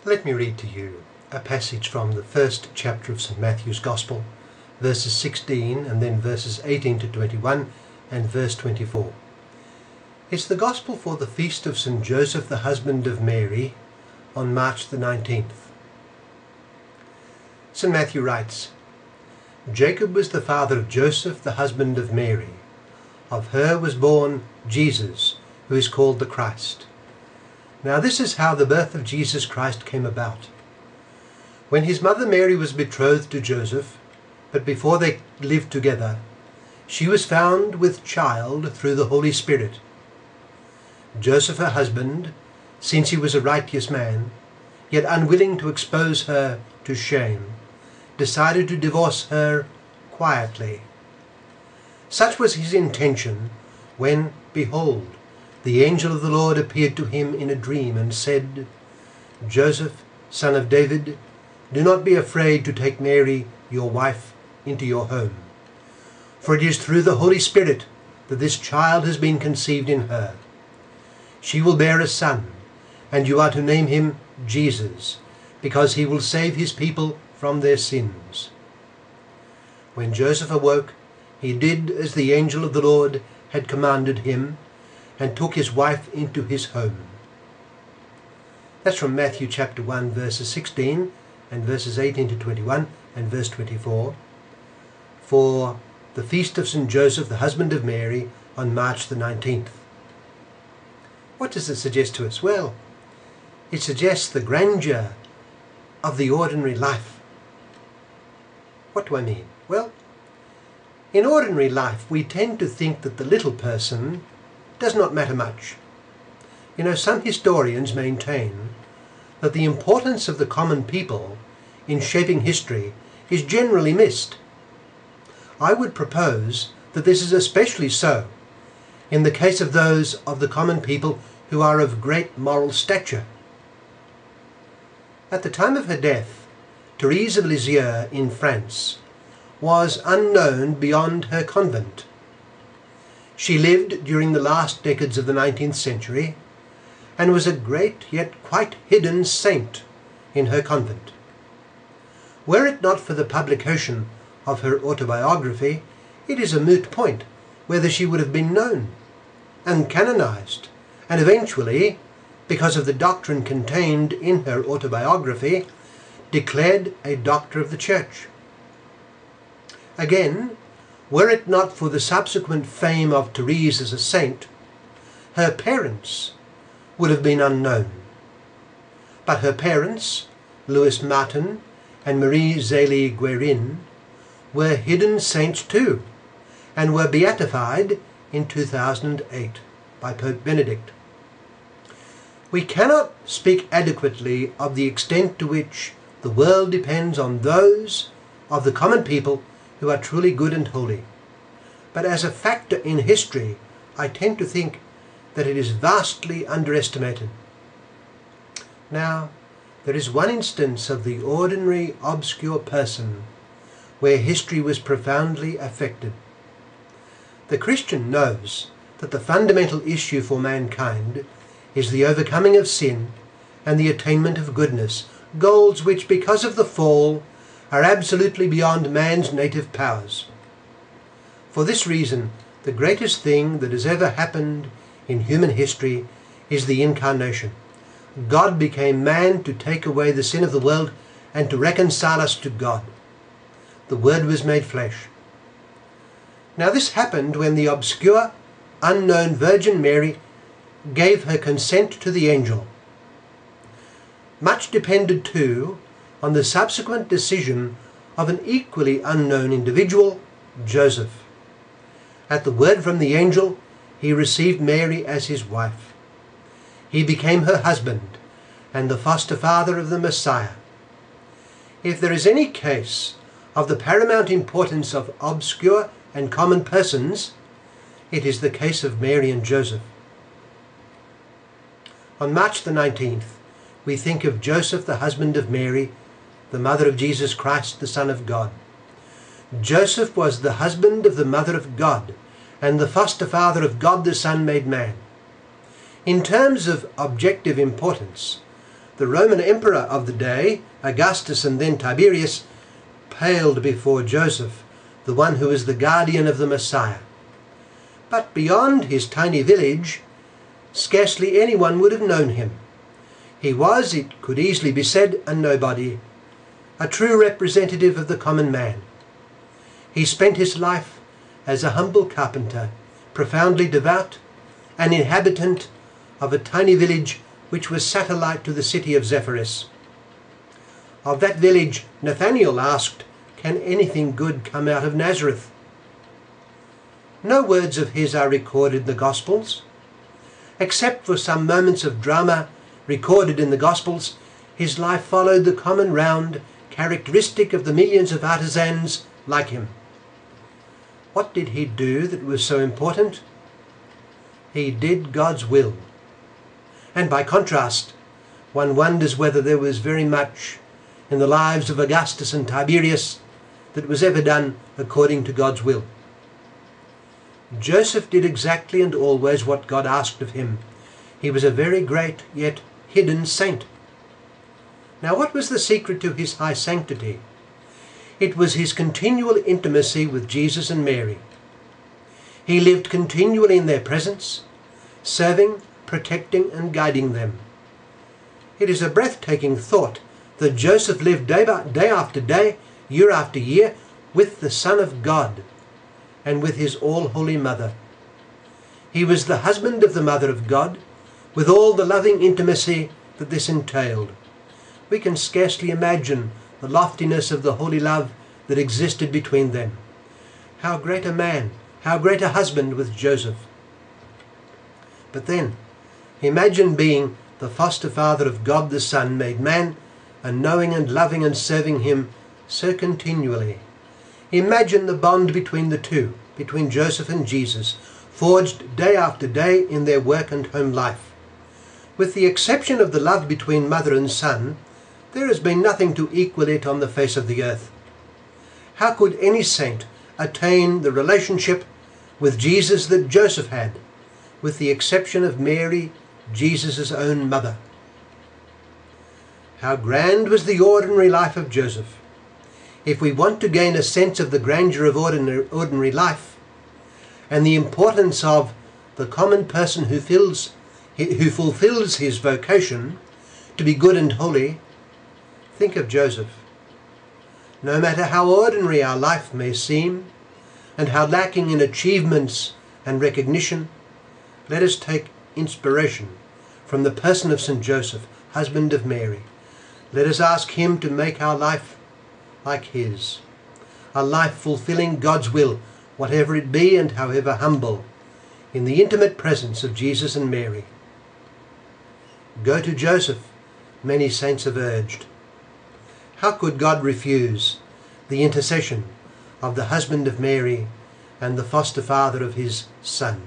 Let me read to you a passage from the first chapter of St. Matthew's Gospel, verses 16 and then verses 18 to 21 and verse 24. It's the Gospel for the feast of St. Joseph, the husband of Mary, on March the 19th. St. Matthew writes, Jacob was the father of Joseph, the husband of Mary. Of her was born Jesus, who is called the Christ. Now this is how the birth of Jesus Christ came about. When his mother Mary was betrothed to Joseph, but before they lived together, she was found with child through the Holy Spirit. Joseph, her husband, since he was a righteous man, yet unwilling to expose her to shame, decided to divorce her quietly. Such was his intention when, behold, the angel of the Lord appeared to him in a dream and said, Joseph, son of David, do not be afraid to take Mary, your wife, into your home. For it is through the Holy Spirit that this child has been conceived in her. She will bear a son, and you are to name him Jesus, because he will save his people from their sins. When Joseph awoke, he did as the angel of the Lord had commanded him, and took his wife into his home. That's from Matthew chapter 1, verses 16 and verses 18 to 21 and verse 24, for the feast of St. Joseph, the husband of Mary, on March the 19th. What does it suggest to us? Well, it suggests the grandeur of the ordinary life. What do I mean? Well, in ordinary life we tend to think that the little person does not matter much. You know, some historians maintain that the importance of the common people in shaping history is generally missed. I would propose that this is especially so in the case of those of the common people who are of great moral stature. At the time of her death, Therese of Lisieux in France was unknown beyond her convent. She lived during the last decades of the 19th century and was a great yet quite hidden saint in her convent. Were it not for the publication of her autobiography, it is a moot point whether she would have been known and canonized, and eventually, because of the doctrine contained in her autobiography, declared a doctor of the Church. Again, were it not for the subsequent fame of Therese as a saint, her parents would have been unknown. But her parents, Louis Martin and Marie Zélie Guérin, were hidden saints too, and were beatified in 2008 by Pope Benedict. We cannot speak adequately of the extent to which the world depends on those of the common people who are truly good and holy. But as a factor in history, I tend to think that it is vastly underestimated. Now, there is one instance of the ordinary, obscure person where history was profoundly affected. The Christian knows that the fundamental issue for mankind is the overcoming of sin and the attainment of goodness, goals which, because of the fall, are absolutely beyond man's native powers. For this reason, the greatest thing that has ever happened in human history is the Incarnation. God became man to take away the sin of the world and to reconcile us to God. The Word was made flesh. Now this happened when the obscure, unknown Virgin Mary gave her consent to the angel. Much depended too on the subsequent decision of an equally unknown individual, Joseph. At the word from the angel, he received Mary as his wife. He became her husband and the foster father of the Messiah. If there is any case of the paramount importance of obscure and common persons, it is the case of Mary and Joseph. On March the 19th, we think of Joseph, the husband of Mary, the mother of Jesus Christ, the Son of God. Joseph was the husband of the mother of God and the foster father of God the Son made man. In terms of objective importance, the Roman emperor of the day, Augustus and then Tiberius, paled before Joseph, the one who is the guardian of the Messiah. But beyond his tiny village, scarcely anyone would have known him. He was, it could easily be said, a nobody, a true representative of the common man. He spent his life as a humble carpenter, profoundly devout, an inhabitant of a tiny village which was satellite to the city of Zephyrus. Of that village, Nathanael asked, "Can anything good come out of Nazareth?" No words of his are recorded in the Gospels. Except for some moments of drama recorded in the Gospels, his life followed the common round, characteristic of the millions of artisans like him. What did he do that was so important? He did God's will. And by contrast, one wonders whether there was very much in the lives of Augustus and Tiberius that was ever done according to God's will. Joseph did exactly and always what God asked of him. He was a very great yet hidden saint. Now, what was the secret to his high sanctity? It was his continual intimacy with Jesus and Mary. He lived continually in their presence, serving, protecting and guiding them. It is a breathtaking thought that Joseph lived day after day, year after year, with the Son of God and with his all-holy mother. He was the husband of the Mother of God, with all the loving intimacy that this entailed. We can scarcely imagine the loftiness of the holy love that existed between them. How great a man, how great a husband was Joseph. But then, imagine being the foster father of God the Son made man, and knowing and loving and serving him so continually. Imagine the bond between the two, between Joseph and Jesus, forged day after day in their work and home life. With the exception of the love between mother and son, there has been nothing to equal it on the face of the earth. How could any saint attain the relationship with Jesus that Joseph had, with the exception of Mary, Jesus' own mother? How grand was the ordinary life of Joseph! If we want to gain a sense of the grandeur of ordinary life and the importance of the common person who fulfills his vocation to be good and holy, think of Joseph. No matter how ordinary our life may seem and how lacking in achievements and recognition, let us take inspiration from the person of St. Joseph, husband of Mary. Let us ask him to make our life like his, a life fulfilling God's will, whatever it be and however humble, in the intimate presence of Jesus and Mary. Go to Joseph, many saints have urged. How could God refuse the intercession of the husband of Mary and the foster father of his Son?